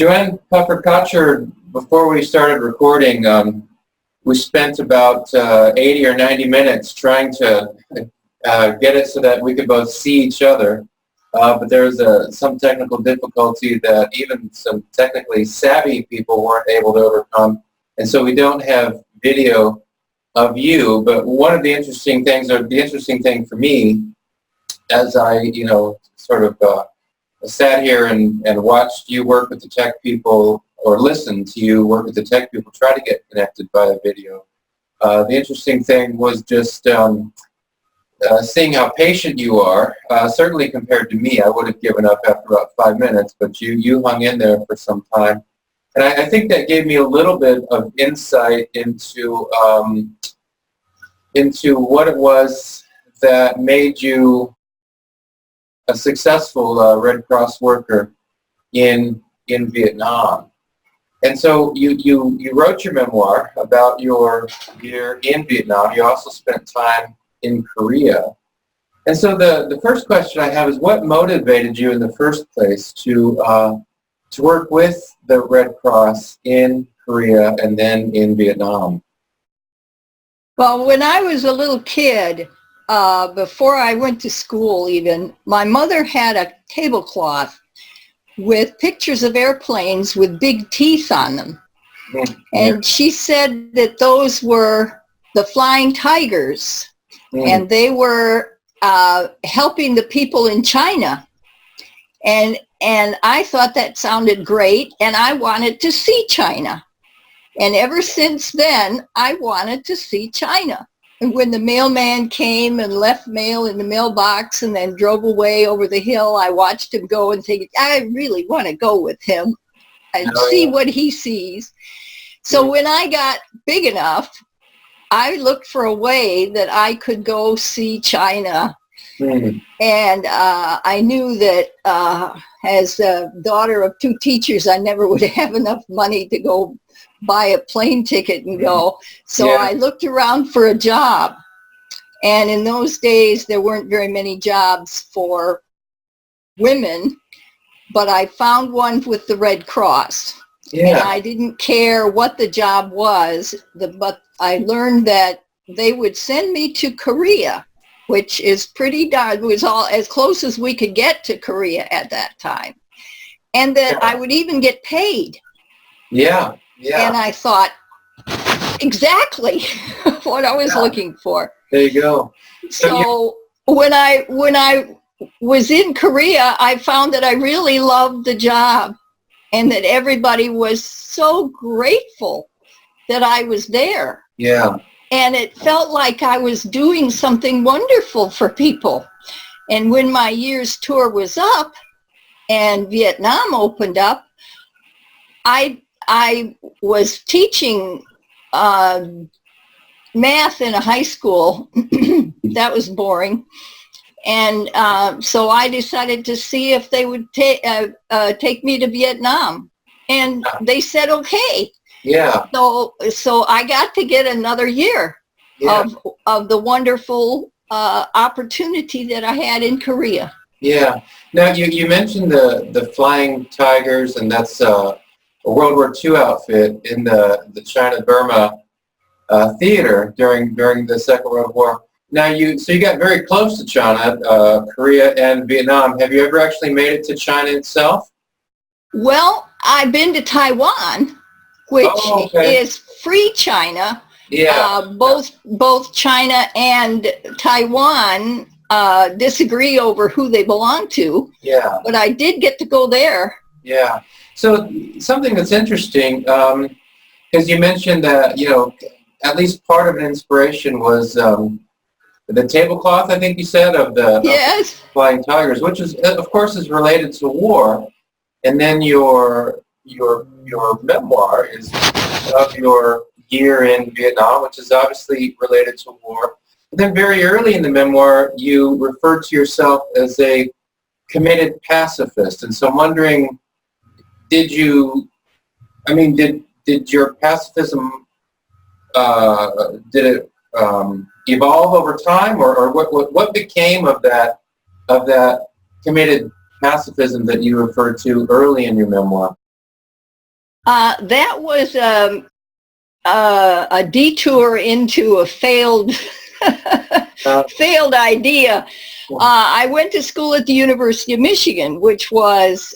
Joann Kotcher, before we started recording, we spent about 80 or 90 minutes trying to get it so that we could both see each other. But there was some technical difficulty that even some technically savvy people weren't able to overcome. And so we don't have video of you. But one of the interesting things, or the interesting thing for me, as I, sort of sat here and watched you work with the tech people, or listened to you work with the tech people, try to get connected via video. The interesting thing was just seeing how patient you are. Certainly compared to me, I would have given up after about 5 minutes, but you hung in there for some time. And I think that gave me a little bit of insight into what it was that made you a successful Red Cross worker in Vietnam. And so you wrote your memoir about your year in Vietnam. You also spent time in Korea. And so the first question I have is, what motivated you in the first place to work with the Red Cross in Korea and then in Vietnam? Well, when I was a little kid, before I went to school even, my mother had a tablecloth with pictures of airplanes with big teeth on them. Mm-hmm. And she said that those were the Flying Tigers. Mm-hmm. And they were helping the people in China. And I thought that sounded great, and I wanted to see China. And ever since then, I wanted to see China. And when the mailman came and left mail in the mailbox and then drove away over the hill, I watched him go and think, I really want to go with him and see what he sees. So when I got big enough, I looked for a way that I could go see China. Mm-hmm. And I knew that as a daughter of two teachers, I never would have enough money to go buy a plane ticket and go. So I looked around for a job. And in those days, there weren't very many jobs for women, but I found one with the Red Cross. Yeah. And I didn't care what the job was, but I learned that they would send me to Korea, which is was all as close as we could get to Korea at that time. And that I would even get paid. Yeah. Yeah. And I thought, exactly what I was looking for. There you go. So when I was in Korea, I found that I really loved the job and that everybody was so grateful that I was there. Yeah. And it felt like I was doing something wonderful for people. And when my year's tour was up and Vietnam opened up, I was teaching math in a high school. That was boring. And so I decided to see if they would take me to Vietnam. And they said, okay. Yeah. So I got to get another year of the wonderful opportunity that I had in Korea. Yeah. Now you mentioned the Flying Tigers, and that's a World War II outfit in the China-Burma theater during the Second World War. Now you got very close to China, Korea, and Vietnam. Have you ever actually made it to China itself? Well, I've been to Taiwan, which is free China. Yeah. Both China and Taiwan disagree over who they belong to. Yeah. But I did get to go there. Yeah. So something that's interesting, because you mentioned that, at least part of an inspiration was the tablecloth, I think you said, of the Flying Tigers, which is, of course, is related to war. And then your memoir is of your year in Vietnam, which is obviously related to war. But then very early in the memoir, you referred to yourself as a committed pacifist. And so I'm wondering, did your pacifism, did it evolve over time, or what became of that committed pacifism that you referred to early in your memoir? That was a detour into a failed failed idea. I went to school at the University of Michigan, which was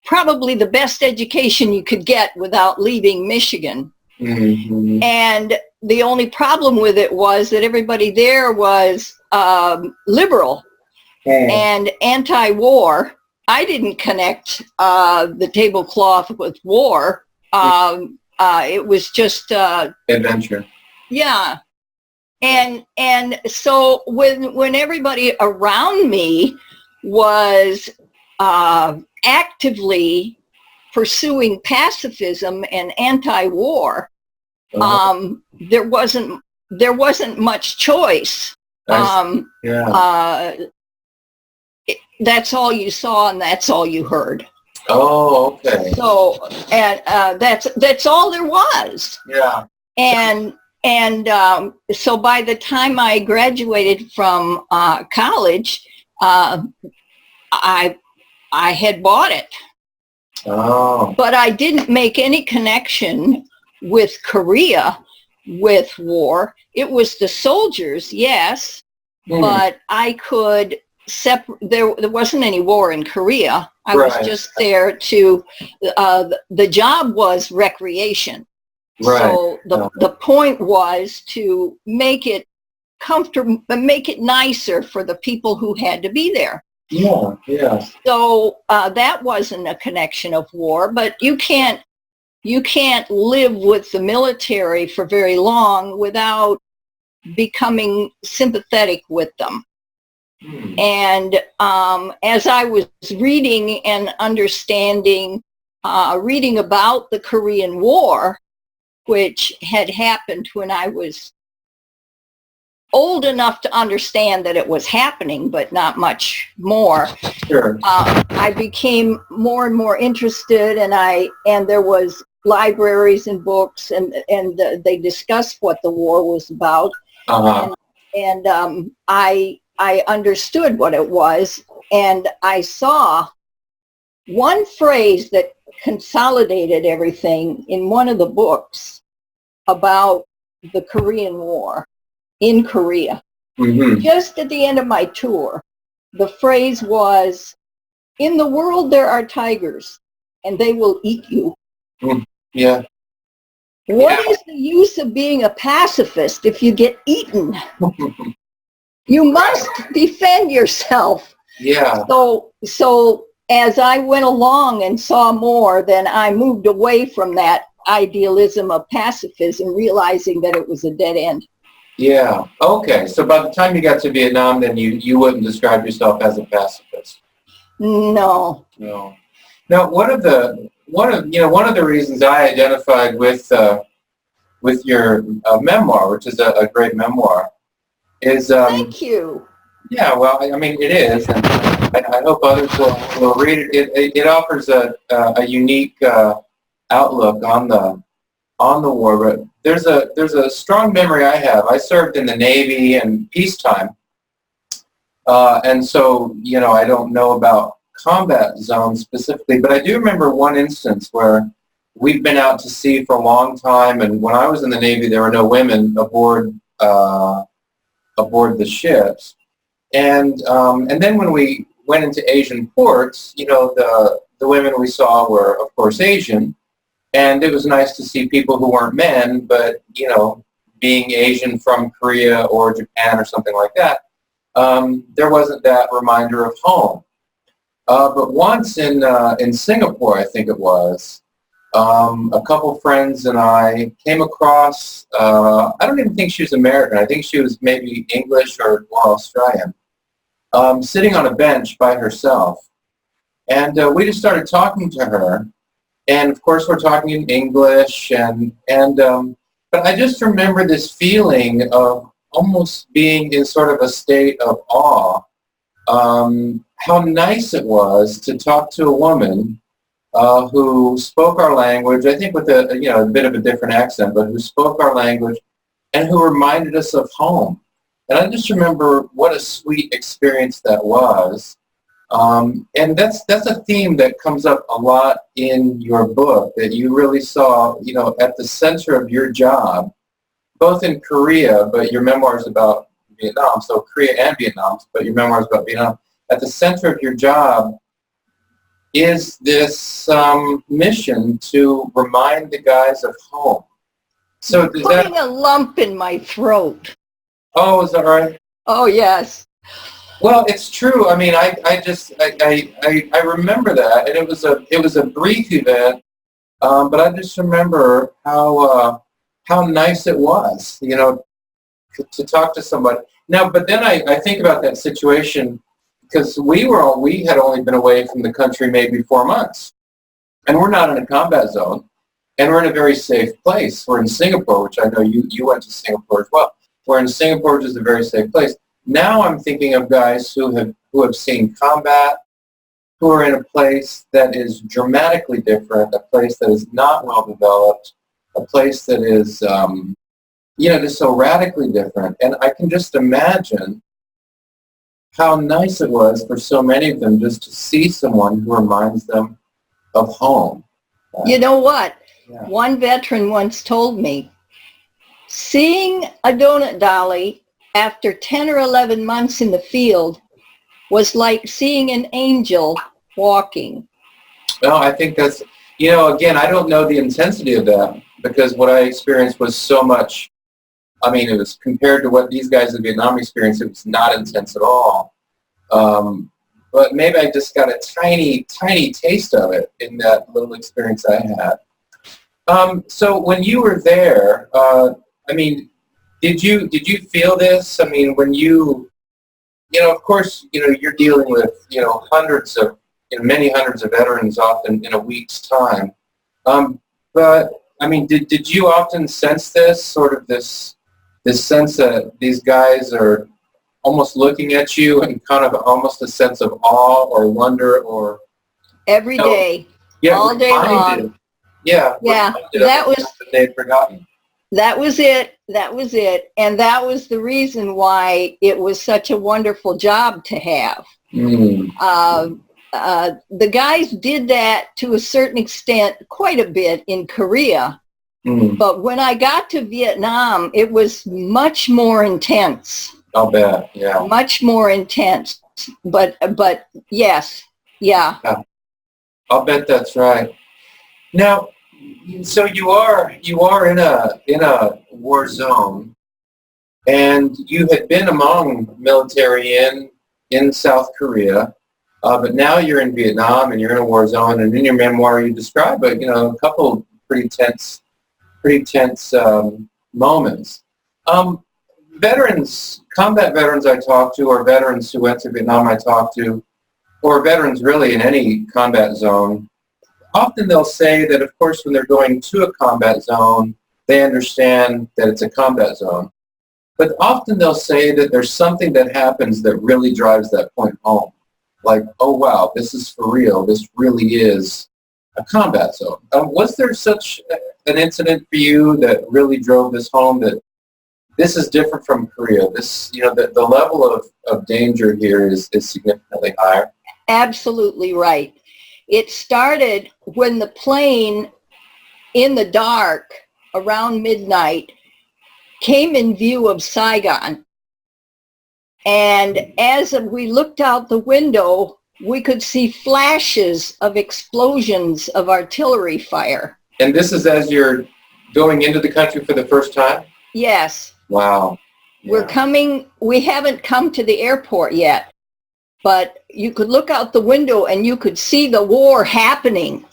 probably the best education you could get without leaving Michigan. Mm-hmm. And the only problem with it was that everybody there was liberal and anti-war. I didn't connect the tablecloth with war. It was just adventure. Yeah. And so when everybody around me was actively pursuing pacifism and anti-war, there wasn't much choice. That's all you saw and that's all you heard. Oh, okay. So, and that's all there was. Yeah. And so by the time I graduated from college, I had bought it. Oh. But I didn't make any connection with Korea with war. It was the soldiers, yes, but I could there wasn't any war in Korea. I was just there to, the job was recreation. Right. So the point was to make it comfortable, make it nicer for the people who had to be there. Yeah, yeah. So that wasn't a connection of war, but you can't live with the military for very long without becoming sympathetic with them. And as I was reading and understanding, reading about the Korean War, which had happened when I was old enough to understand that it was happening, but not much more. Sure. I became more and more interested, and there was libraries and books, and they discussed what the war was about. And I understood what it was, and I saw one phrase that consolidated everything in one of the books about the Korean War in Korea. Mm-hmm. Just at the end of my tour, the phrase was, "In the world there are tigers, and they will eat you." Yeah. What is the use of being a pacifist if you get eaten? You must defend yourself. Yeah. So as I went along and saw more, then I moved away from that idealism of pacifism, realizing that it was a dead end. Yeah. Okay. So by the time you got to Vietnam, then you wouldn't describe yourself as a pacifist. No. No. Now, one of the reasons I identified with your memoir, which is a great memoir, is Thank you. Yeah, well, I mean, it is, and I hope others will read it. It offers a unique outlook on the war. But there's a strong memory I have. I served in the Navy in peacetime, and so I don't know about combat zones specifically, but I do remember one instance where we've been out to sea for a long time, and when I was in the Navy, there were no women aboard the ships. And then when we went into Asian ports, the women we saw were, of course, Asian. And it was nice to see people who weren't men, but, being Asian from Korea or Japan or something like that, there wasn't that reminder of home. But once in Singapore, I think it was, a couple friends and I came across, I don't even think she was American. I think she was maybe English or Australian. Sitting on a bench by herself. And we just started talking to her. And of course we're talking in English, but I just remember this feeling of almost being in sort of a state of awe. How nice it was to talk to a woman who spoke our language, I think with a bit of a different accent, but who spoke our language and who reminded us of home. And I just remember what a sweet experience that was. And that's a theme that comes up a lot in your book, that you really saw, at the center of your job, both in Korea, but your memoir is about Vietnam, so Korea and Vietnam, but your memoir is about Vietnam. At the center of your job is this mission to remind the guys of home. So does Putting a lump in my throat. Oh, is that right? Oh, yes. Well, it's true. I mean, I remember that, and it was a brief event, but I just remember how nice it was, to talk to somebody. Now, but then I think about that situation, because we had only been away from the country maybe 4 months, and we're not in a combat zone, and we're in a very safe place. We're in Singapore, which I know you went to Singapore as well. We're in Singapore, which is a very safe place. Now I'm thinking of guys who have seen combat, who are in a place that is dramatically different, a place that is not well developed, a place that is, just so radically different. And I can just imagine how nice it was for so many of them just to see someone who reminds them of home. You know what? Yeah. One veteran once told me, seeing a donut dolly after 10 or 11 months in the field was like seeing an angel walking. Well, I think that's, again, I don't know the intensity of that, because what I experienced was so much, it was compared to what these guys in Vietnam experienced, it was not intense at all. But maybe I just got a tiny, tiny taste of it in that little experience I had. So when you were there, did you feel this? When you, of course, you're dealing with, hundreds of, many hundreds of veterans often in a week's time. But, did you often sense this, sort of this sense that these guys are almost looking at you and kind of almost a sense of awe or wonder or... Every day, all day long. Yeah. That was... They had forgotten. That was it. And that was the reason why it was such a wonderful job to have. The guys did that to a certain extent, quite a bit in Korea. But when I got to Vietnam, it was much more intense. I'll bet, yeah. Much more intense. But yes, yeah. I'll bet that's right. Now, so you are in a war zone, and you had been among military in South Korea, but now you're in Vietnam and you're in a war zone. And in your memoir, you describe a couple pretty tense moments. Combat veterans I talk to, or veterans who went to Vietnam I talk to, or veterans really in any combat zone, often they'll say that, of course, when they're going to a combat zone, they understand that it's a combat zone. But often they'll say that there's something that happens that really drives that point home. Like, oh, wow, this is for real. This really is a combat zone. Was there such an incident for you that really drove this home, that this is different from Korea? This, the level of danger here is significantly higher? Absolutely right. It started when the plane, in the dark, around midnight, came in view of Saigon. And as we looked out the window, we could see flashes of explosions of artillery fire. And this is as you're going into the country for the first time? Yes. Wow. Yeah. We haven't come to the airport yet, but you could look out the window and you could see the war happening.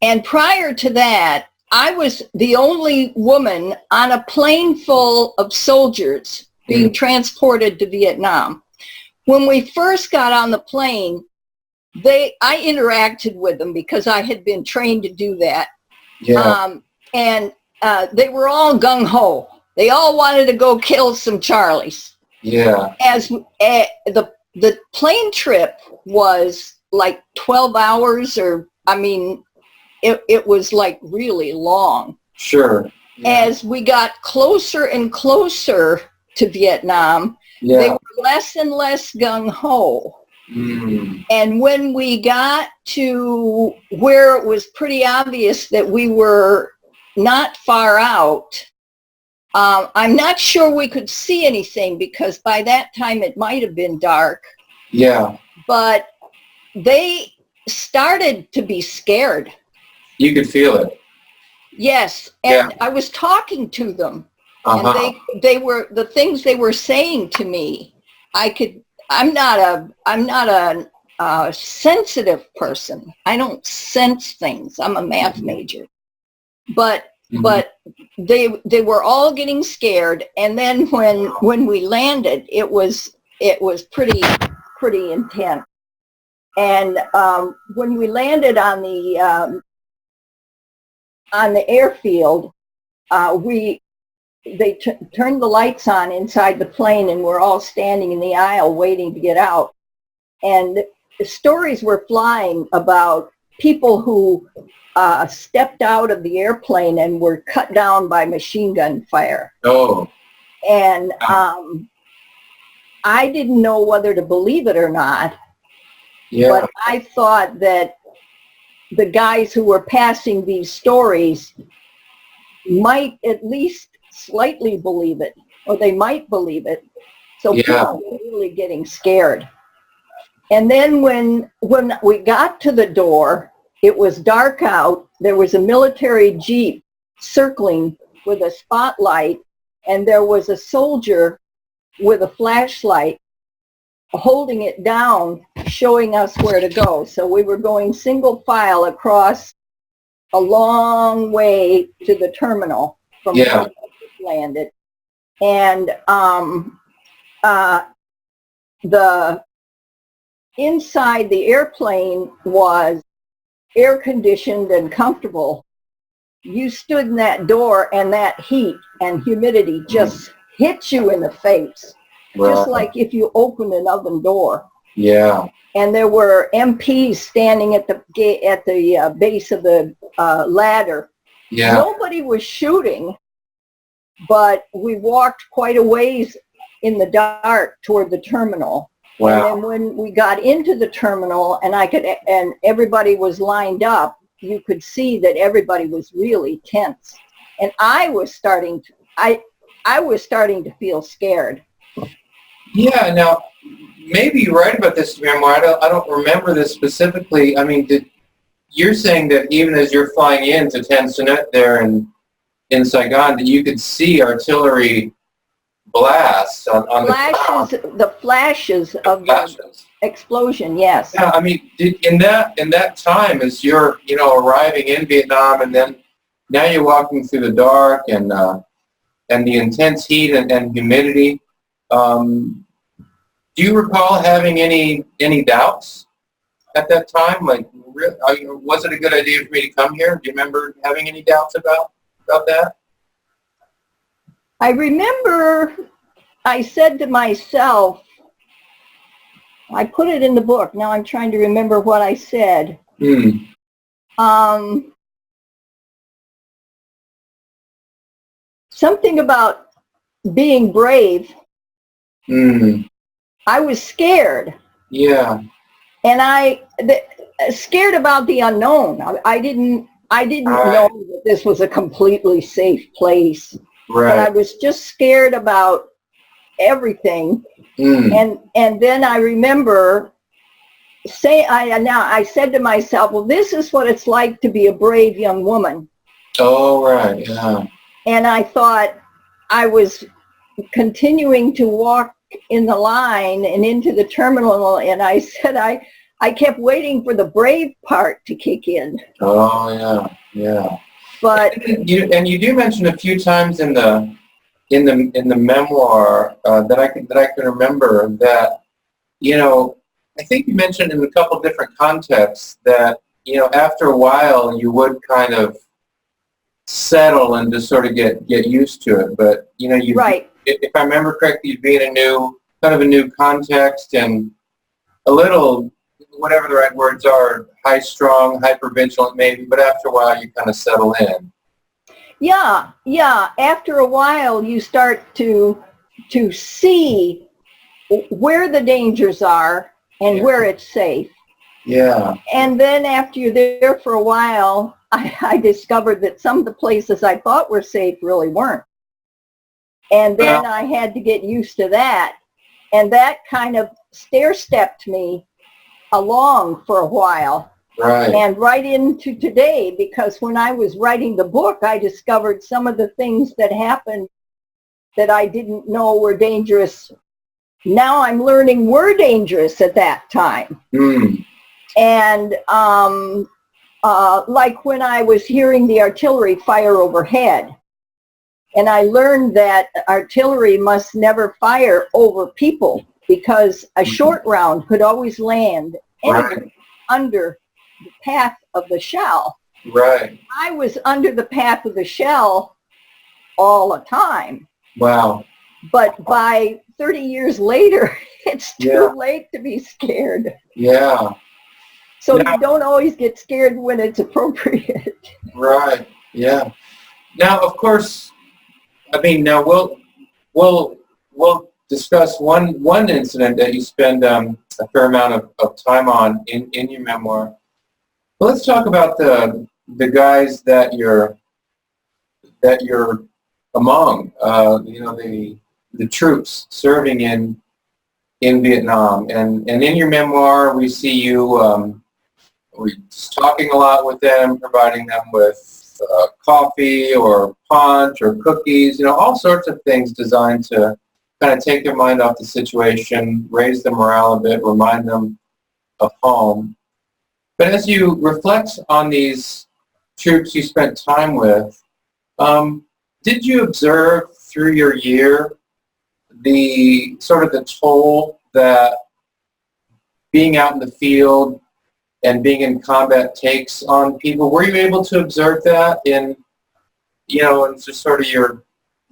And prior to that, I was the only woman on a plane full of soldiers being transported to Vietnam. When we first got on the plane, I interacted with them because I had been trained to do that. Yeah. And they were all gung-ho. They all wanted to go kill some Charlies. Yeah. As the plane trip was like 12 hours, or it was like really long. Sure. Yeah. As we got closer and closer to Vietnam, they were less and less gung-ho. And when we got to where it was pretty obvious that we were not far out, I'm not sure we could see anything because by that time it might have been dark. Yeah. But they started to be scared. You could feel it. Yes, and I was talking to them, and they were, the things they were saying to me, I'm not a sensitive person. I don't sense things. I'm a math major. But they were all getting scared, and then when we landed, it was pretty intense. And when we landed on the airfield, they turned the lights on inside the plane, and we're all standing in the aisle waiting to get out. And stories were flying about people who stepped out of the airplane and were cut down by machine gun fire. Oh. And I didn't know whether to believe it or not. Yeah. But I thought that the guys who were passing these stories might at least slightly believe it, or they might believe it. So people were really getting scared. And then when we got to the door, it was dark out. There was a military jeep circling with a spotlight, and there was a soldier with a flashlight holding it down, showing us where to go. So we were going single file across a long way to the terminal from where we landed. And the inside the airplane was air conditioned and comfortable. You stood in that door and that heat and humidity just hit you in the face. Right. Just like if you opened an oven door. Yeah. And there were MPs standing at the base of the ladder. Yeah. Nobody was shooting, but we walked quite a ways in the dark toward the terminal. Wow. And then when we got into the terminal and everybody was lined up, you could see that everybody was really tense. And I was starting to feel scared. Yeah, now, maybe you write about this memoir. I don't remember this specifically. I mean, you're saying that even as you're flying into Tansunet there in Saigon, that you could see artillery blasts on the flashes of the explosion, yes. Yeah, I mean, in that time, as you're, arriving in Vietnam, and then now you're walking through the dark and the intense heat and humidity, do you recall having any doubts at that time? Like, was it a good idea for me to come here? Do you remember having any doubts about that? I remember I said to myself, I put it in the book. Now I'm trying to remember what I said. Something about being brave. I was scared. Yeah. And scared about the unknown. I didn't know that this was a completely safe place. Right. But I was just scared about everything. And then I remember I said to myself, well, this is what it's like to be a brave young woman. Oh, right. Yeah. And I thought I was continuing to walk in the line and into the terminal, and I said I kept waiting for the brave part to kick in. Oh, yeah. But you do mention a few times in the memoir that I can remember that, I think you mentioned in a couple different contexts that, after a while you would kind of settle and just sort of get used to it. But, right. If I remember correctly, you'd be in a new context and a little, whatever the right words are, high-strung, hypervigilant maybe, but after a while you kind of settle in. Yeah. After a while you start to see where the dangers are and where it's safe. Yeah. And then after you're there for a while, I discovered that some of the places I thought were safe really weren't. And then I had to get used to that. And that kind of stair-stepped me along for a while. Right. And right into today, because when I was writing the book, I discovered some of the things that happened that I didn't know were dangerous. Now I'm learning were dangerous at that time. Mm. And like when I was hearing the artillery fire overhead, and I learned that artillery must never fire over people because a short round could always land under the path of the shell. Right. I was under the path of the shell all the time. Wow. But by 30 years later, it's too late to be scared. Yeah. So you don't always get scared when it's appropriate. Right. Yeah. Now, of course, I mean, now we'll discuss one incident that you spend a fair amount of time on in your memoir. Well, let's talk about the guys that you're among. The troops serving in Vietnam, and in your memoir we see you we're talking a lot with them, providing them with coffee or punch or cookies, all sorts of things designed to kind of take their mind off the situation, raise the morale a bit, remind them of home. But as you reflect on these troops you spent time with, did you observe through your year the sort of the toll that being out in the field and being in combat takes on people? Were you able to observe that in just sort of your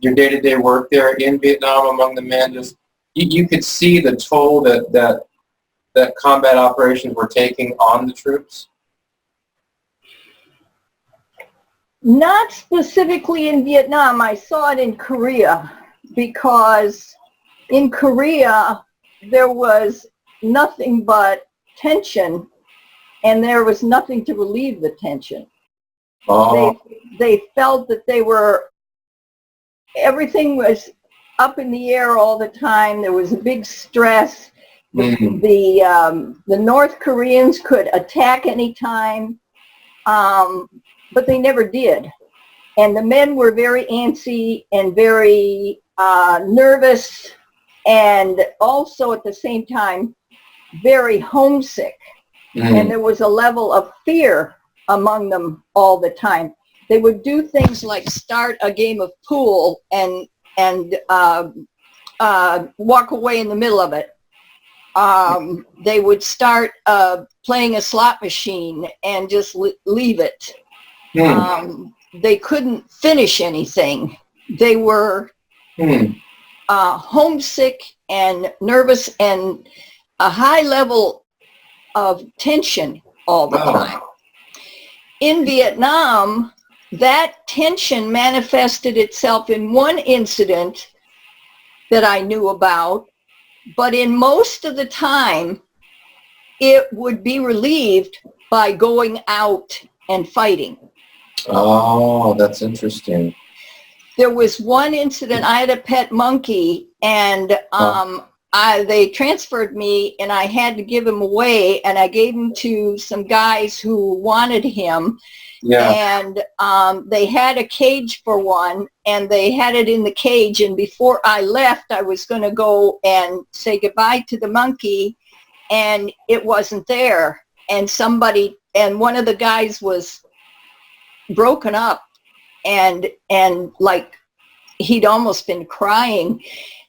day-to-day work there in Vietnam among the men? Just you could see the toll that combat operations were taking on the troops? Not specifically in Vietnam. I saw it in Korea, because in Korea there was nothing but tension, and there was nothing to relieve the tension. Oh. They felt that everything was up in the air all the time. There was a big stress. Mm-hmm. The North Koreans could attack any time, but they never did. And the men were very antsy and very nervous, and also at the same time very homesick. Mm-hmm. And there was a level of fear among them all the time. They would do things like start a game of pool and walk away in the middle of it. They would start playing a slot machine and just leave it. Mm. They couldn't finish anything. They were homesick and nervous, and a high level of tension all the time. In Vietnam, that tension manifested itself in one incident that I knew about, but in most of the time, it would be relieved by going out and fighting. Oh, that's interesting. There was one incident, I had a pet monkey, and they transferred me, and I had to give him away, and I gave him to some guys who wanted him. Yeah. And they had a cage for one, and they had it in the cage, and before I left, I was going to go and say goodbye to the monkey, and it wasn't there. And one of the guys was broken up, and like he'd almost been crying,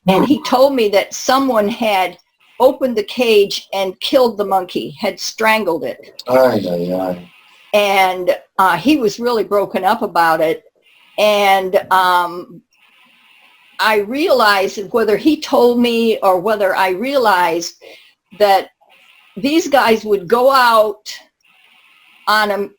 and he told me that someone had opened the cage and killed the monkey, had strangled it. Aye, aye, aye. And he was really broken up about it. And I realized, whether he told me or whether I realized, that these guys would go out on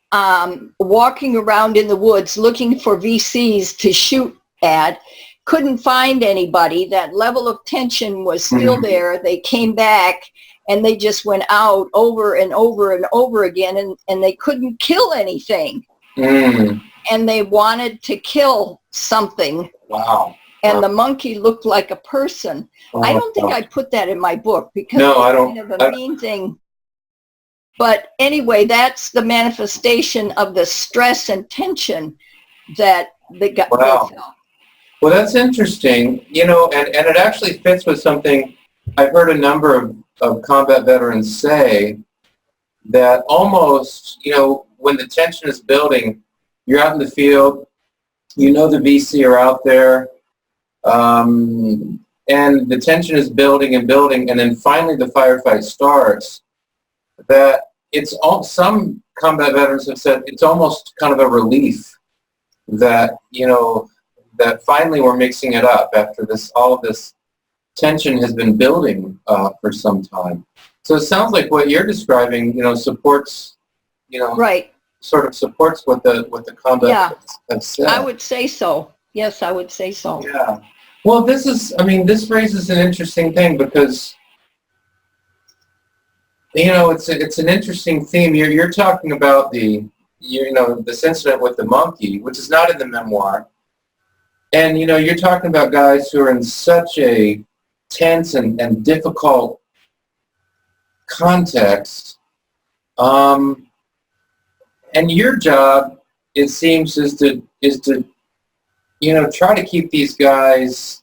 walking around in the woods looking for VCs to shoot at, couldn't find anybody. That level of tension was still there. They came back, and they just went out over and over and over again, and they couldn't kill anything. And they wanted to kill something. Wow. And the monkey looked like a person. I don't think I put that in my book because it's kind of a mean thing. But anyway, that's the manifestation of the stress and tension that they got. Wow. Well, that's interesting, you know, and it actually fits with something I've heard a number of combat veterans say, that almost, you know, when the tension is building, you're out in the field, you know the VC are out there, and the tension is building and building, and then finally the firefight starts, that it's all, some combat veterans have said it's almost kind of a relief that, you know, that finally we're mixing it up after this, all of this tension has been building for some time. So it sounds like what you're describing, you know, supports, you know, right, sort of supports what the combat have said. I would say so. Yes, I would say so. Yeah. Well, this is, I mean, this raises an interesting thing because, you know, it's an interesting theme. You're talking about the, you know, this incident with the monkey, which is not in the memoir. And, you know, you're talking about guys who are in such a tense and difficult context. And your job, it seems, is to, you know, try to keep these guys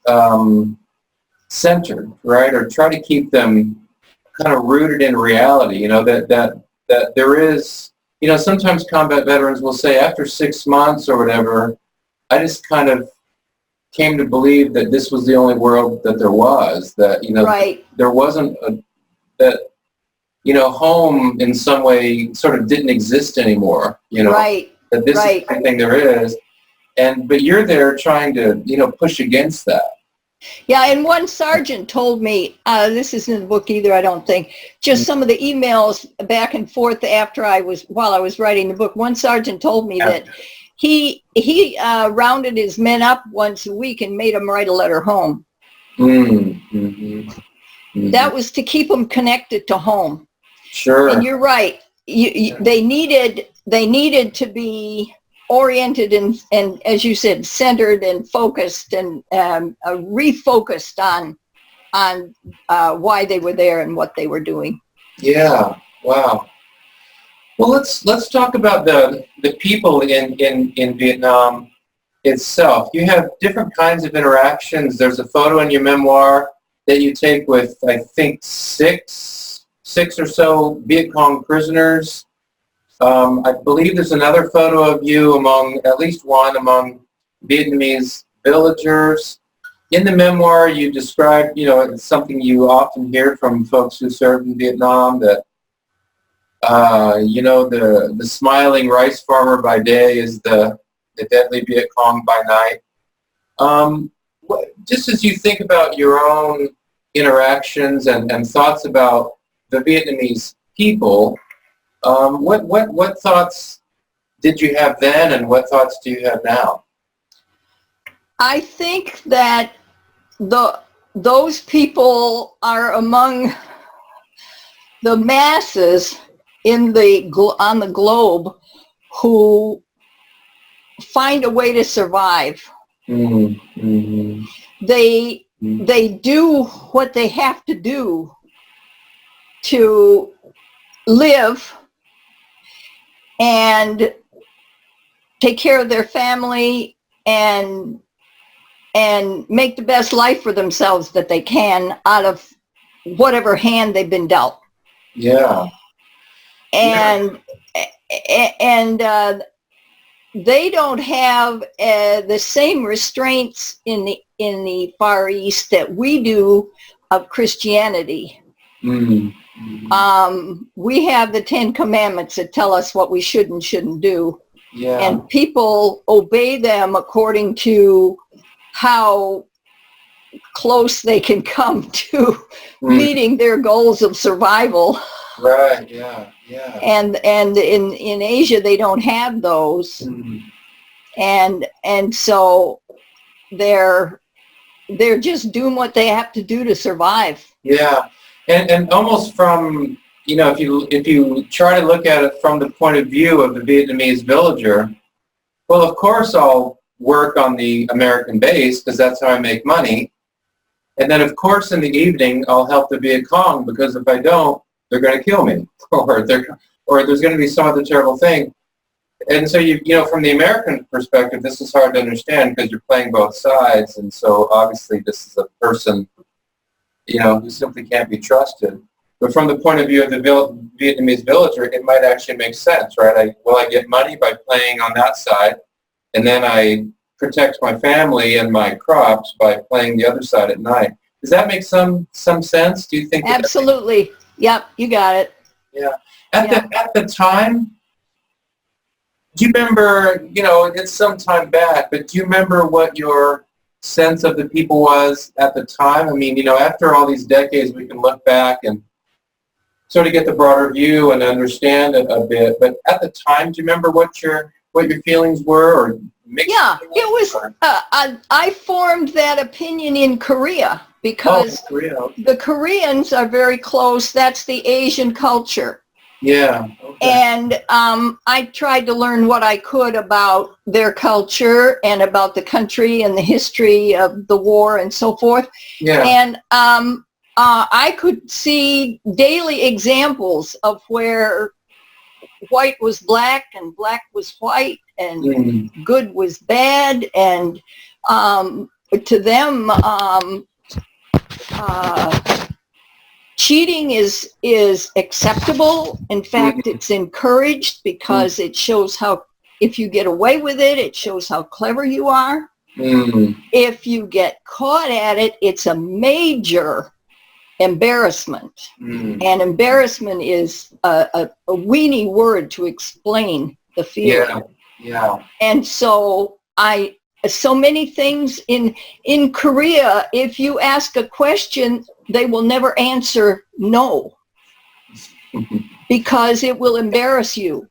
centered, right? Or try to keep them kind of rooted in reality, you know, that there is, you know, sometimes combat veterans will say after 6 months or whatever, I just kind of came to believe that this was the only world that there was, that, you know, right, there wasn't that, you know, home in some way sort of didn't exist anymore, you know, right, that this is everything there is. But you're there trying to, you know, push against that. Yeah, and one sergeant told me, this isn't in the book either, I don't think, just some of the emails back and forth while I was writing the book. One sergeant told me that he rounded his men up once a week and made them write a letter home. That was to keep them connected to home. Sure. And you're right. They needed to be oriented and as you said, centered and focused and refocused on why they were there and what they were doing. Yeah. Wow. Well, let's talk about the people in Vietnam itself. You have different kinds of interactions. There's a photo in your memoir that you take with, I think, six or so Viet Cong prisoners. I believe there's another photo of you among, at least one, among Vietnamese villagers. In the memoir, you describe, you know, it's something you often hear from folks who served in Vietnam, that, you know, the smiling rice farmer by day is the deadly Viet Cong by night. Just as you think about your own interactions and thoughts about the Vietnamese people, what thoughts did you have then, and what thoughts do you have now? I think that those people are among the masses on the globe who find a way to survive. Mm-hmm. They do what they have to do to live and take care of their family and make the best life for themselves that they can out of whatever hand they've been dealt. Yeah. And they don't have the same restraints in the Far East that we do of Christianity. Mm-hmm. We have the 10 Commandments that tell us what we should and shouldn't do. Yeah. And people obey them according to how close they can come to meeting their goals of survival. Right, yeah, yeah. And in Asia, they don't have those. Mm-hmm. And so they're just doing what they have to do to survive. Yeah. And almost from, if you try to look at it from the point of view of the Vietnamese villager, well, of course I'll work on the American base because that's how I make money. And then, of course, in the evening, I'll help the Viet Cong because if I don't, they're going to kill me, or there's going to be some other terrible thing. And so, from the American perspective, this is hard to understand because you're playing both sides. And so, obviously, this is a person, who simply can't be trusted. But from the point of view of the Vietnamese villager, it might actually make sense, right? I get money by playing on that side, and then I protect my family and my crops by playing the other side at night. Does that make some sense? Do you think? Absolutely. Yep, you got it. Yeah. At the time, do you remember, it's some time back, but do you remember what your sense of the people was at the time? I mean, after all these decades, we can look back and sort of get the broader view and understand it a bit. But at the time, do you remember what your feelings were, or yeah, it was. I formed that opinion in Korea because the Koreans are very close. That's the Asian culture. Yeah. Okay. And I tried to learn what I could about their culture and about the country and the history of the war and so forth. Yeah. And I could see daily examples of where white was black and black was white and good was bad, and to them cheating is acceptable. In fact, it's encouraged because it shows how, if you get away with it, it shows how clever you are. If you get caught at it, it's a major embarrassment. And embarrassment is a weenie word to explain the feeling. Yeah. And so so many things in Korea, if you ask a question, they will never answer no because it will embarrass you.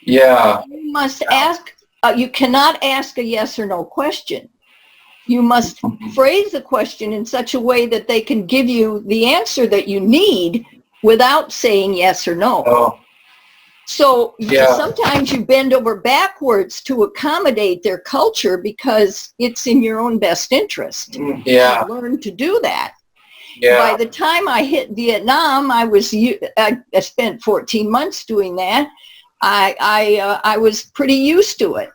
Yeah. You must ask, you cannot ask a yes or no question. You must phrase the question in such a way that they can give you the answer that you need without saying yes or no. Oh. So sometimes you bend over backwards to accommodate their culture because it's in your own best interest to learn to do that. Yeah. By the time I hit Vietnam, I spent 14 months doing that. I was pretty used to it.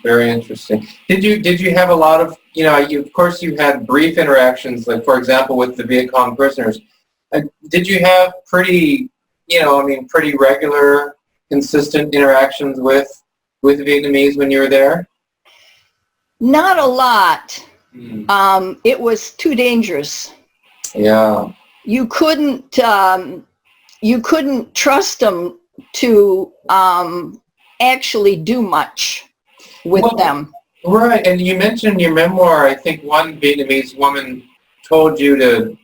Very interesting. Did you have a lot of, of course you had brief interactions, like for example with the Viet Cong prisoners. Did you have pretty regular, consistent interactions with Vietnamese when you were there? Not a lot. It was too dangerous. Yeah. You couldn't trust them to actually do much with them. Right, and you mentioned in your memoir, I think one Vietnamese woman told you to,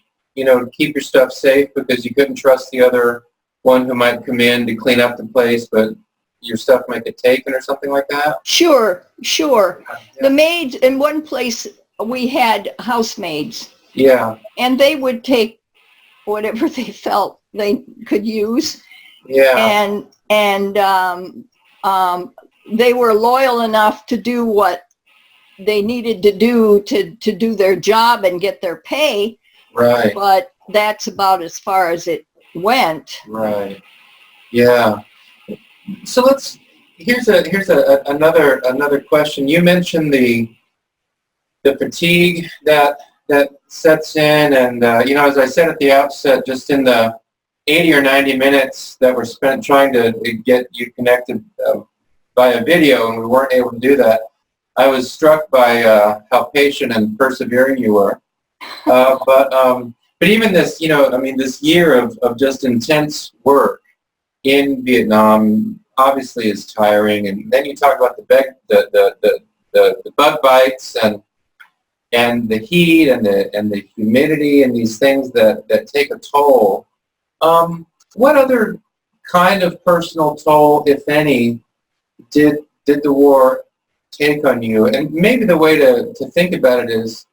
keep your stuff safe because you couldn't trust the other one who might come in to clean up the place, but your stuff might get taken or something like that? Sure. Yeah. The maids, in one place, we had housemaids. Yeah. And they would take whatever they felt they could use. Yeah. And they were loyal enough to do what they needed to do their job and get their pay. Right. But that's about as far as it went. Right. Yeah. So here's another question. You mentioned the fatigue that sets in, and as I said at the outset, just in the 80 or 90 minutes that were spent trying to get you connected via video, and we weren't able to do that, I was struck by how patient and persevering you were. But even this, this year of just intense work in Vietnam obviously is tiring. And then you talk about the bug bites and the heat and the humidity and these things that take a toll. What other kind of personal toll, if any, did the war take on you? And maybe the way to think about it is,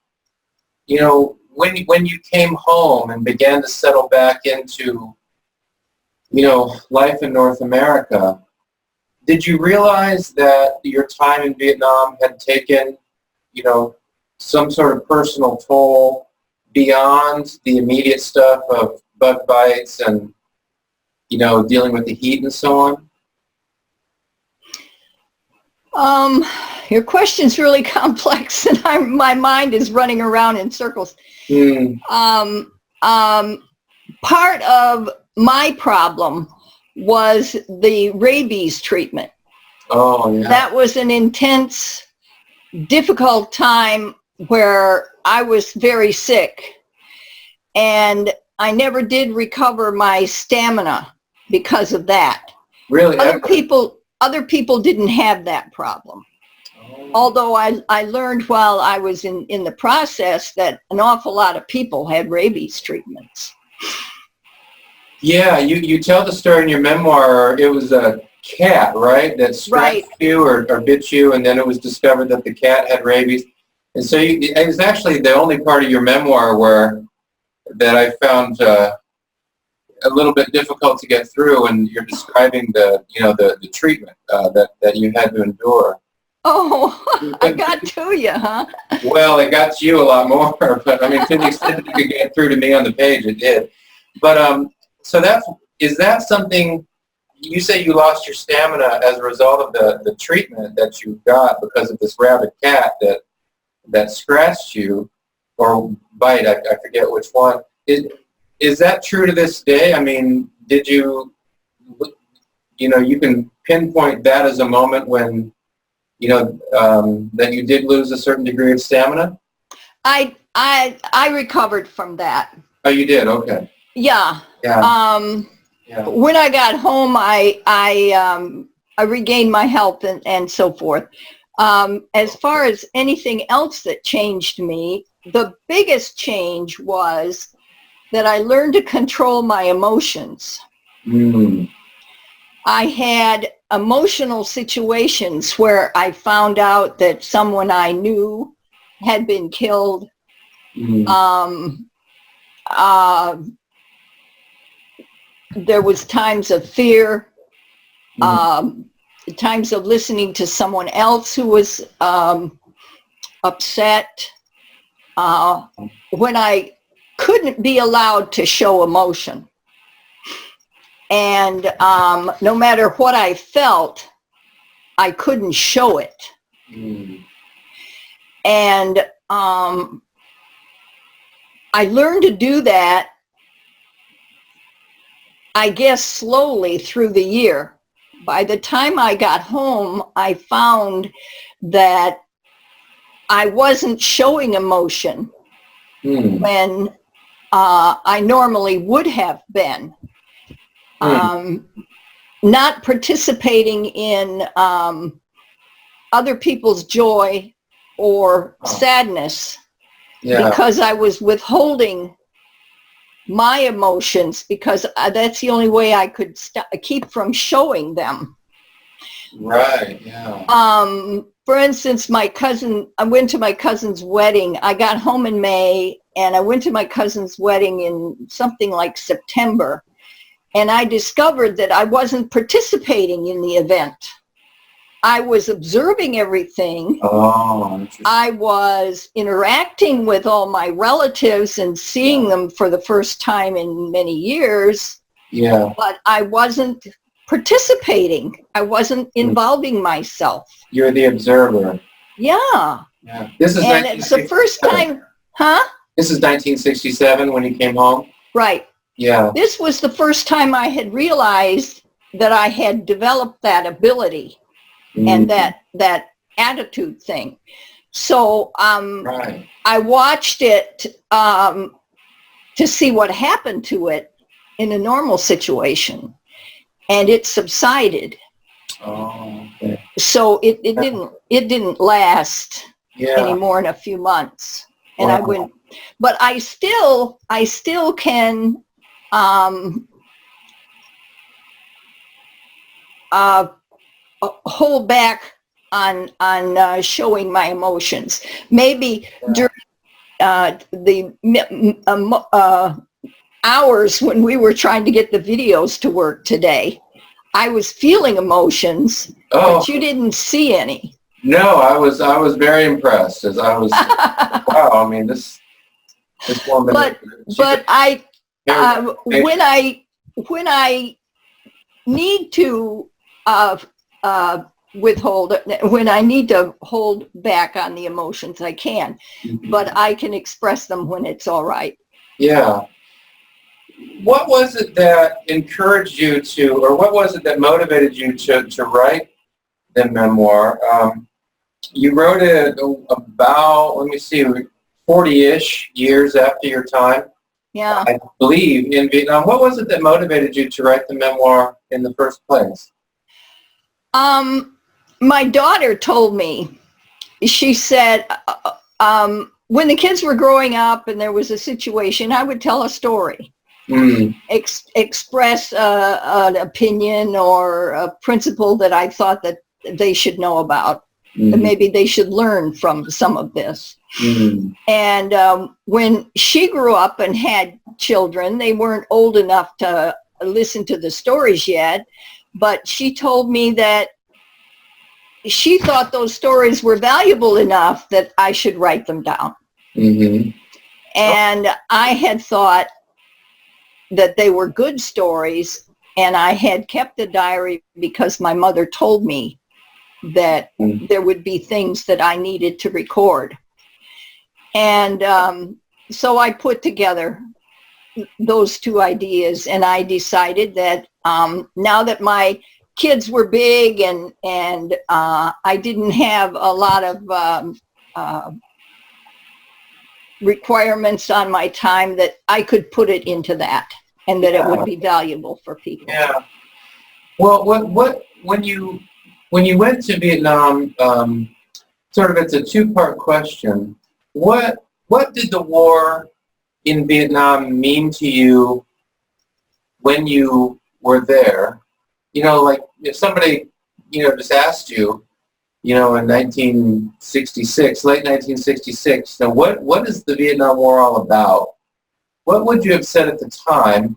when you came home and began to settle back into, life in North America, did you realize that your time in Vietnam had taken, some sort of personal toll beyond the immediate stuff of bug bites and, dealing with the heat and so on? Your question's really complex, and my mind is running around in circles. Part of my problem was the rabies treatment. Oh, yeah. That was an intense, difficult time where I was very sick, and I never did recover my stamina because of that. Really? Other people didn't have that problem. Although I learned while I was in the process that an awful lot of people had rabies treatments. Yeah, you tell the story in your memoir. It was a cat, right, that scratched you or bit you, and then it was discovered that the cat had rabies. And so it was actually the only part of your memoir that I found a little bit difficult to get through, and you're describing the treatment that you had to endure. Oh, I got to you, huh? Well, it got to you a lot more, but I mean, to the extent that you could get through to me on the page, it did. But so is that something? You say you lost your stamina as a result of the treatment that you got because of this rabid cat that scratched you or bite. I forget which one. Is that true to this day? I mean, did you can pinpoint that as a moment when that you did lose a certain degree of stamina? I recovered from that. Oh, you did? Okay. Yeah. Yeah. When I got home, I regained my health and so forth. As far as anything else that changed me, the biggest change was that I learned to control my emotions. I had emotional situations where I found out that someone I knew had been killed. There was times of fear, times of listening to someone else who was upset, when I couldn't be allowed to show emotion. And no matter what I felt, I couldn't show it. And I learned to do that, I guess, slowly through the year. By the time I got home, I found that I wasn't showing emotion when I normally would have been. Not participating in other people's joy or sadness because I was withholding my emotions because that's the only way I could keep from showing them. Right, yeah. For instance, I went to my cousin's wedding. I got home in May, and I went to my cousin's wedding in something like September. And I discovered that I wasn't participating in the event. I was observing everything. Oh, interesting. I was interacting with all my relatives and seeing them for the first time in many years. Yeah. But I wasn't participating. I wasn't involving myself. You're the observer. Yeah. Yeah. This is and it's the first time, huh? This is 1967 when you came home? Right. Yeah. This was the first time I had realized that I had developed that ability and that attitude thing. So I watched it to see what happened to it in a normal situation, and it subsided. Oh, okay. So it didn't last any more than a few months, and I went. But I still can hold back on showing my emotions. Maybe hours when we were trying to get the videos to work today. I was feeling emotions, but you didn't see any. No, I was very impressed as I was. Wow, I mean this woman. But when I need to withhold, when I need to hold back on the emotions, I can, but I can express them when it's all right. Yeah. What was it that encouraged you to, or what was it that motivated you to write the memoir? You wrote it about, let me see, 40-ish years after your time, Yeah. I believe, in Vietnam. What was it that motivated you to write the memoir in the first place? My daughter told me, she said, when the kids were growing up and there was a situation, I would tell a story, express an opinion or a principle that I thought that they should know about. And maybe they should learn from some of this. And when she grew up and had children, they weren't old enough to listen to the stories yet, but she told me that she thought those stories were valuable enough that I should write them down. And I had thought that they were good stories, and I had kept a diary because my mother told me that there would be things that I needed to record. And so I put together those two ideas, and I decided that now that my kids were big and I didn't have a lot of requirements on my time, that I could put it into that, and that it would be valuable for people. Yeah. Well, what when you went to Vietnam, sort of it's a two-part question. What did the war in Vietnam mean to you when you were there? You know, like if somebody, just asked you, in 1966, late 1966, now what is the Vietnam War all about? What would you have said at the time?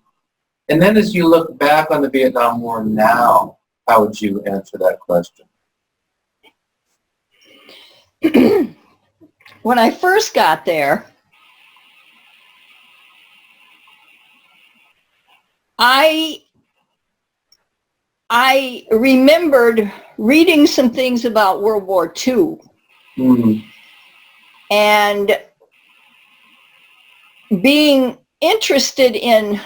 And then as you look back on the Vietnam War now, how would you answer that question? When I first got there, I remembered reading some things about World War II and being interested in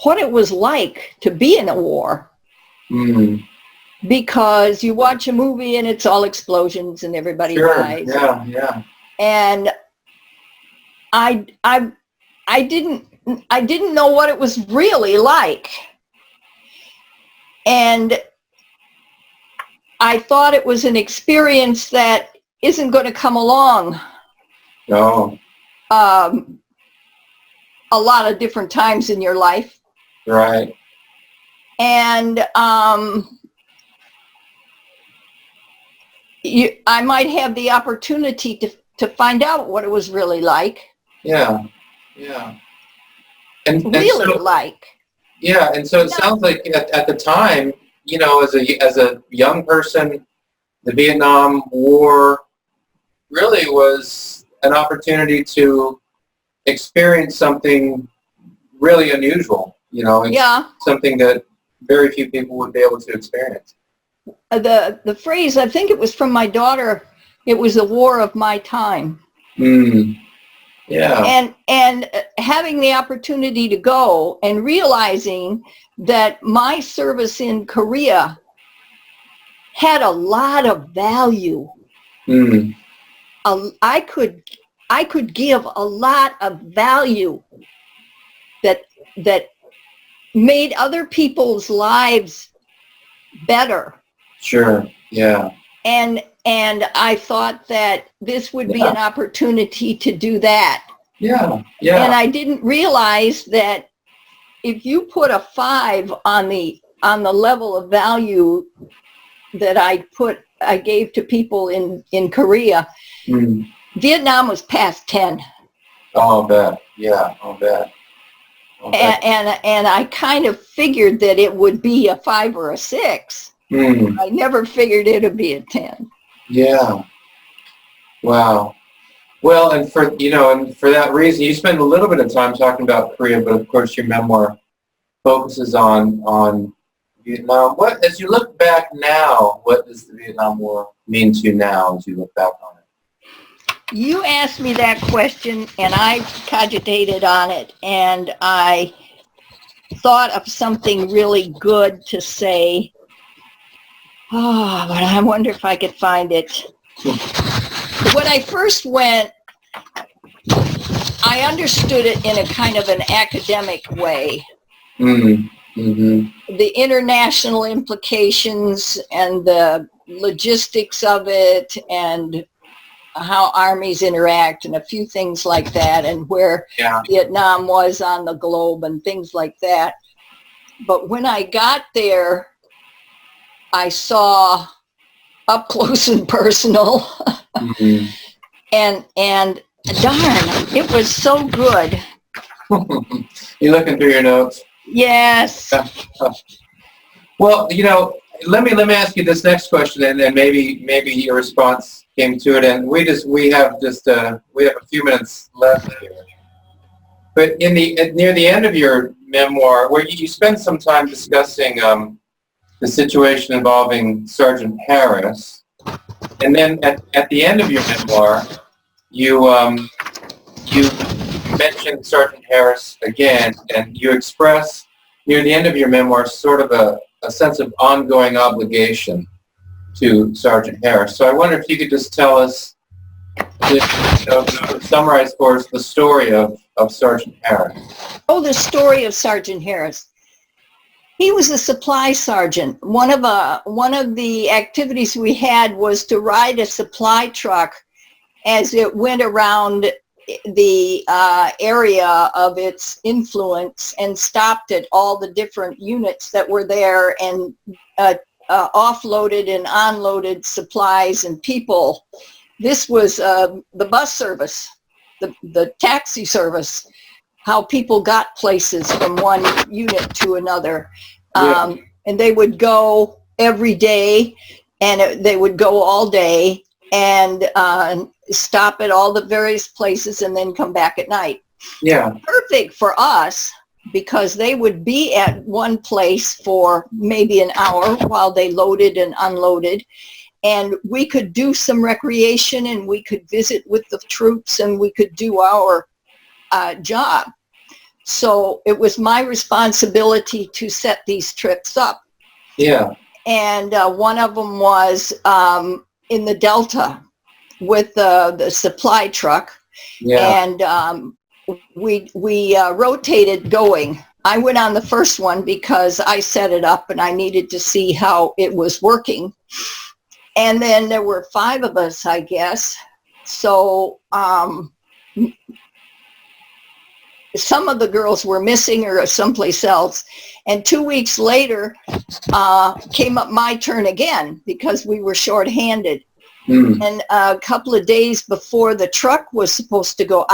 what it was like to be in a war. Because you watch a movie and it's all explosions and everybody dies. Yeah. And I didn't know what it was really like. And I thought it was an experience that isn't going to come along. No. A lot of different times in your life. Right. And I might have the opportunity to find out what it was really like. Yeah. And so it sounds like at the time, as a young person, the Vietnam War really was an opportunity to experience something really unusual, something that very few people would be able to experience. The phrase, I think it was from my daughter, it was the war of my time. Yeah. And having the opportunity to go and realizing that my service in Korea had a lot of value. I could give a lot of value that made other people's lives better. Sure. Yeah. And I thought that this would be an opportunity to do that. Yeah. And I didn't realize that if you put a 5 on the level of value that I gave to people in Korea, Vietnam was past 10. Oh, I'll bet. Yeah, I'll bet. I'll bet. And I kind of figured that it would be a 5 or a 6. I never figured it would be a 10. Yeah. Wow. Well, and for that reason, you spend a little bit of time talking about Korea, but of course your memoir focuses on Vietnam. What, as you look back now, what does the Vietnam War mean to you now as you look back on it? You asked me that question, and I cogitated on it, and I thought of something really good to say. Oh, but I wonder if I could find it. When I first went, I understood it in a kind of an academic way. The international implications and the logistics of it and how armies interact and a few things like that, and where Vietnam was on the globe and things like that. But when I got there, I saw up close and personal and darn, it was so good. You looking through your notes? Yes. Well, let me ask you this next question, and then maybe your response came to it. And we have a few minutes left here. But near the end of your memoir, where you spend some time discussing the situation involving Sgt Harris, and then at the end of your memoir, you mention Sgt Harris again, and you express near the end of your memoir sort of a sense of ongoing obligation to Sgt Harris. So I wonder if you could just tell us, summarize for us the story of Sgt Harris. Oh, the story of Sgt Harris. He was a supply sergeant. One of the activities we had was to ride a supply truck as it went around the area of its influence and stopped at all the different units that were there and offloaded and unloaded supplies and people. This was the bus service, the taxi service, how people got places from one unit to another. And they would go every day, and they would go all day and stop at all the various places and then come back at night. Yeah. Perfect for us, because they would be at one place for maybe an hour while they loaded and unloaded. And we could do some recreation, and we could visit with the troops, and we could do our job. So it was my responsibility to set these trips up. Yeah. And one of them was in the Delta with the supply truck. Yeah. And we rotated going. I went on the first one because I set it up and I needed to see how it was working. And then there were 5 of us, I guess. So some of the girls were missing or someplace else. And 2 weeks later came up my turn again because we were shorthanded. And a couple of days before the truck was supposed to go,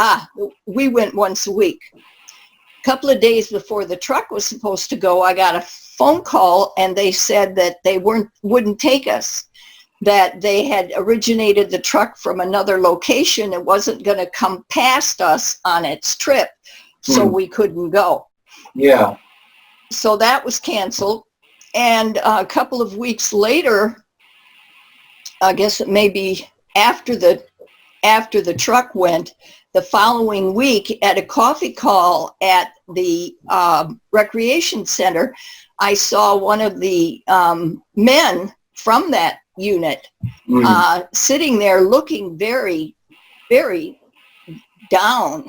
we went once a week. A couple of days before the truck was supposed to go, I got a phone call, and they said that they wouldn't take us, that they had originated the truck from another location. It wasn't going to come past us on its trip, so we couldn't go. Yeah. So that was canceled. And a couple of weeks later, I guess it may be after the truck went, the following week at a coffee call at the recreation center, I saw one of the men from that unit sitting there looking very, very down.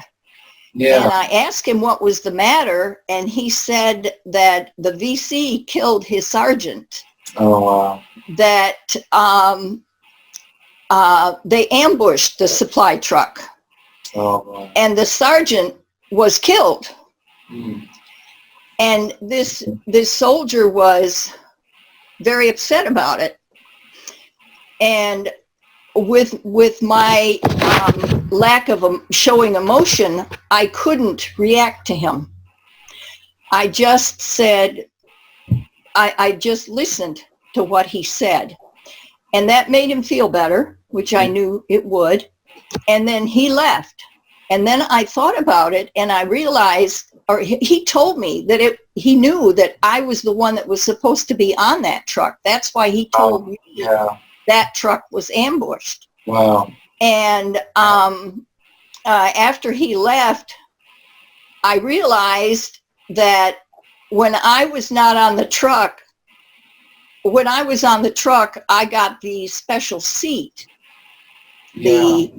Yeah. And I asked him what was the matter, and he said that the VC killed his sergeant. Oh, wow. That they ambushed the supply truck. Oh, wow. And the sergeant was killed. And this soldier was very upset about it. And with my lack of showing emotion, I couldn't react to him. I just said, I just listened to what he said. And that made him feel better, which I knew it would. And then he left. And then I thought about it, and I realized, or he told me that he knew that I was the one that was supposed to be on that truck. That's why he told me that truck was ambushed. Wow. And after he left, I realized that when I was not on the truck, when I was on the truck, I got the special seat, the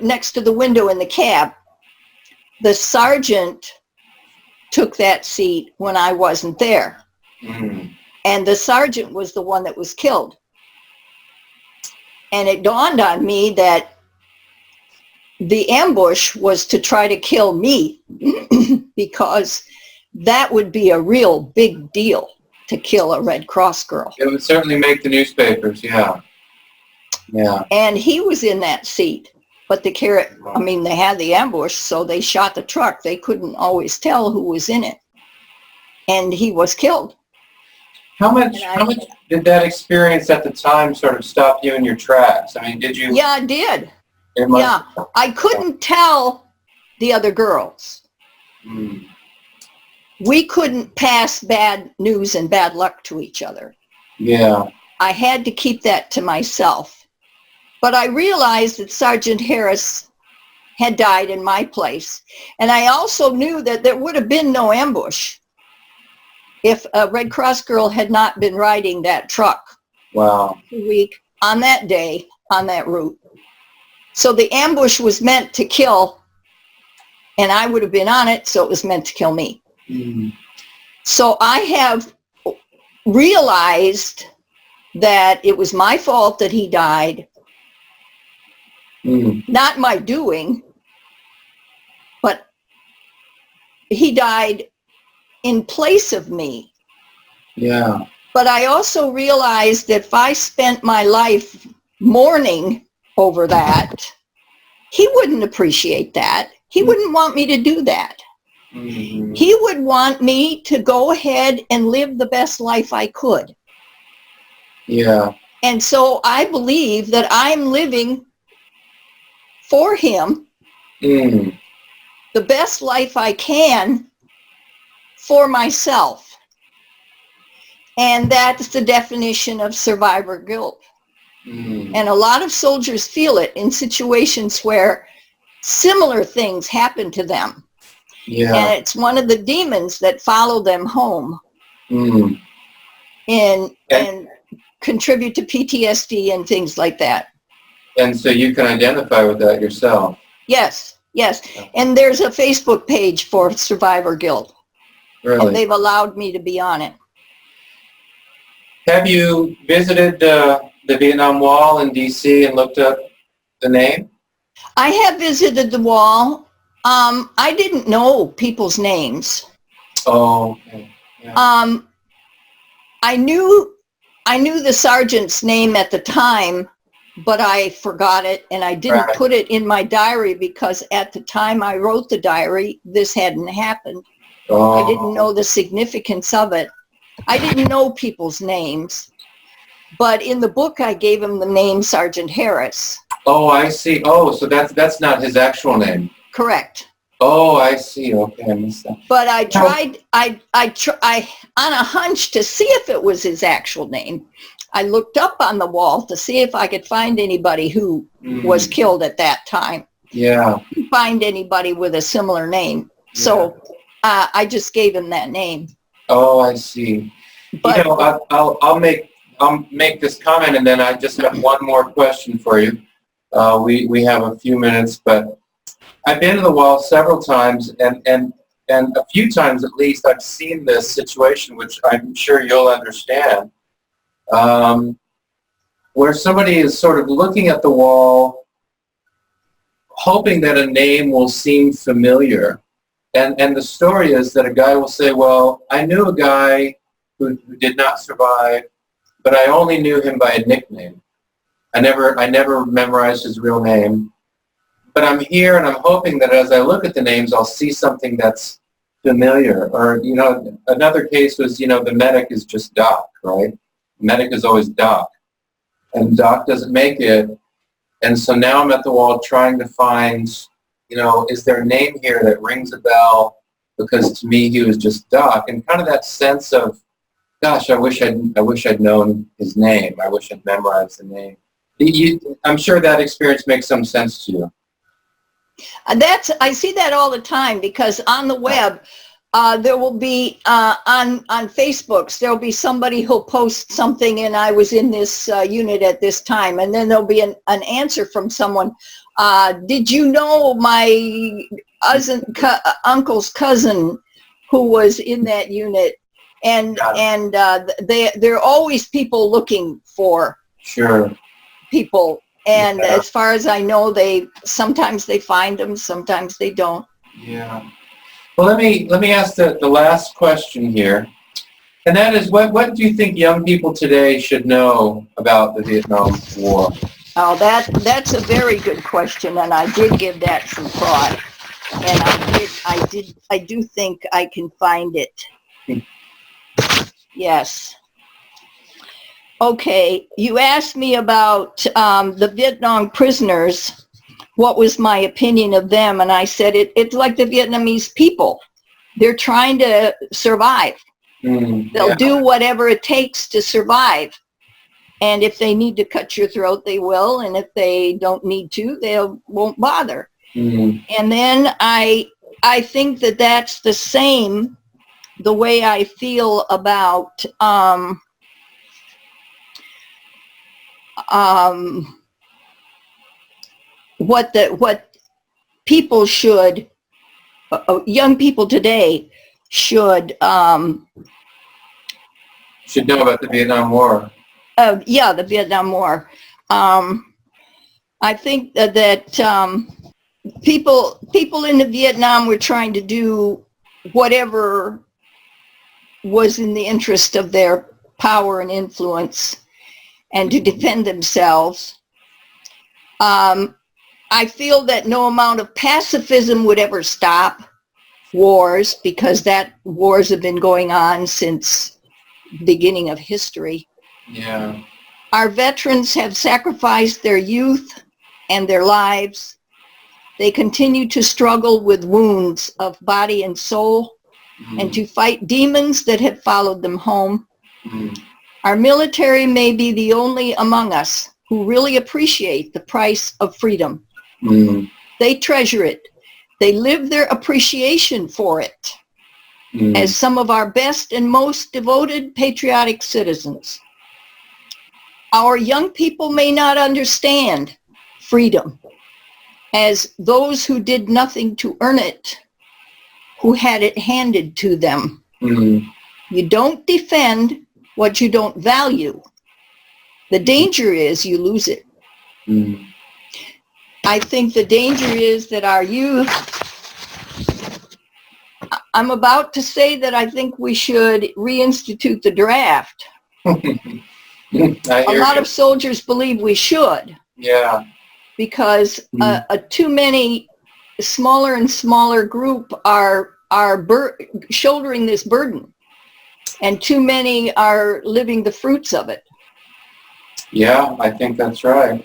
next to the window in the cab. The sergeant took that seat when I wasn't there. And the sergeant was the one that was killed. And it dawned on me that the ambush was to try to kill me because that would be a real big deal to kill a Red Cross girl. It would certainly make the newspapers, yeah. Yeah. And he was in that seat. But they had the ambush, so they shot the truck. They couldn't always tell who was in it. And he was killed. How much did that experience at the time sort of stop you in your tracks? I mean, did you? Yeah, it did. Yeah. I couldn't tell the other girls. We couldn't pass bad news and bad luck to each other. Yeah. I had to keep that to myself. But I realized that Sgt Harris had died in my place. And I also knew that there would have been no ambush if a Red Cross girl had not been riding that truck. Wow. A week on that day, on that route. So the ambush was meant to kill, and I would have been on it, so it was meant to kill me. So I have realized that it was my fault that he died. Not my doing, but he died in place of me. Yeah. But I also realized that if I spent my life mourning over that, he wouldn't appreciate that. He wouldn't want me to do that. He would want me to go ahead and live the best life I could. Yeah. And so I believe that I'm living for him the best life I can for myself. And that's the definition of survivor guilt. And a lot of soldiers feel it in situations where similar things happen to them. Yeah. And it's one of the demons that follow them home and contribute to PTSD and things like that. And so you can identify with that yourself. Yes, yes. And there's a Facebook page for survivor guilt. Really? And they've allowed me to be on it. Have you visited the Vietnam Wall in D.C. and looked up the name? I have visited the wall. I didn't know people's names. Oh, okay. Yeah. I knew the sergeant's name at the time, but I forgot it, and I didn't put it in my diary because at the time I wrote the diary, this hadn't happened. I didn't know the significance of it. I didn't know people's names, but in the book I gave him the name Sgt Harris. Oh, I see. Oh, so that's not his actual name. Correct. Oh, I see. Okay, I missed that. But I tried, I on a hunch to see if it was his actual name. I looked up on the wall to see if I could find anybody who was killed at that time. Yeah. Couldn't find anybody with a similar name. Yeah. So I just gave him that name. Oh, I see. But, you know, I'll make this comment, and then I just have one more question for you. We have a few minutes, but I've been to the wall several times, and a few times at least I've seen this situation, which I'm sure you'll understand, where somebody is sort of looking at the wall, hoping that a name will seem familiar. And the story is that a guy will say, well, I knew a guy who did not survive, but I only knew him by a nickname. I never memorized his real name. But I'm here and I'm hoping that as I look at the names, I'll see something that's familiar. Or, another case was, the medic is just Doc, right? Medic is always Doc. And Doc doesn't make it. And so now I'm at the wall trying to find, is there a name here that rings a bell? Because to me, he was just Doc. And kind of that sense of, gosh, I wish I'd known his name. I wish I'd memorized the name. I'm sure that experience makes some sense to you. I see that all the time, because on the web, there will be, on Facebooks, there'll be somebody who'll post something, and I was in this unit at this time, and then there'll be an answer from someone. Did you know my uncle's cousin who was in that unit? And there are always people looking for people. And as far as I know, sometimes they find them, sometimes they don't. Yeah. Well, let me ask the last question here, and that is, what do you think young people today should know about the Vietnam War? Oh, that's a very good question, and I did give that some thought, and I do think I can find it. Yes. Okay, you asked me about the Vietnam prisoners. What was my opinion of them? And I said it's like the Vietnamese people. They're trying to survive. They'll do whatever it takes to survive. And if they need to cut your throat, they will. And if they don't need to, they won't bother. And then I think that's the same, the way I feel about what people should, young people today should know about the Vietnam War. The Vietnam War. I think that people in the Vietnam were trying to do whatever was in the interest of their power and influence, and to defend themselves. I feel that no amount of pacifism would ever stop wars, because wars have been going on since the beginning of history. Yeah. Our veterans have sacrificed their youth and their lives. They continue to struggle with wounds of body and soul, and to fight demons that have followed them home. Our military may be the only among us who really appreciate the price of freedom. They treasure it. They live their appreciation for it as some of our best and most devoted patriotic citizens. Our young people may not understand freedom as those who did nothing to earn it, who had it handed to them. You don't defend what you don't value. The danger is you lose it. I think the danger is that our youth, I'm about to say that I think we should reinstitute the draft. A lot of soldiers believe we should. Yeah. Because too many smaller and smaller group are shouldering this burden, and too many are living the fruits of it. Yeah, I think that's right.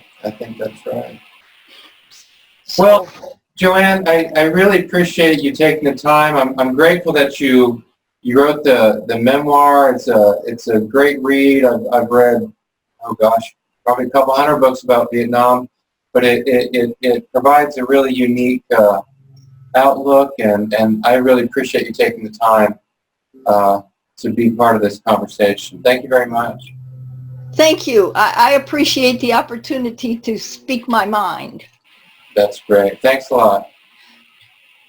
So, well, Joann, I really appreciate you taking the time. I'm grateful that you wrote the memoir. It's a great read. I've read, probably a couple hundred books about Vietnam, but it provides a really unique outlook, and I really appreciate you taking the time to be part of this conversation. Thank you very much. Thank you. I appreciate the opportunity to speak my mind. That's great. Thanks a lot.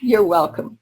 You're welcome.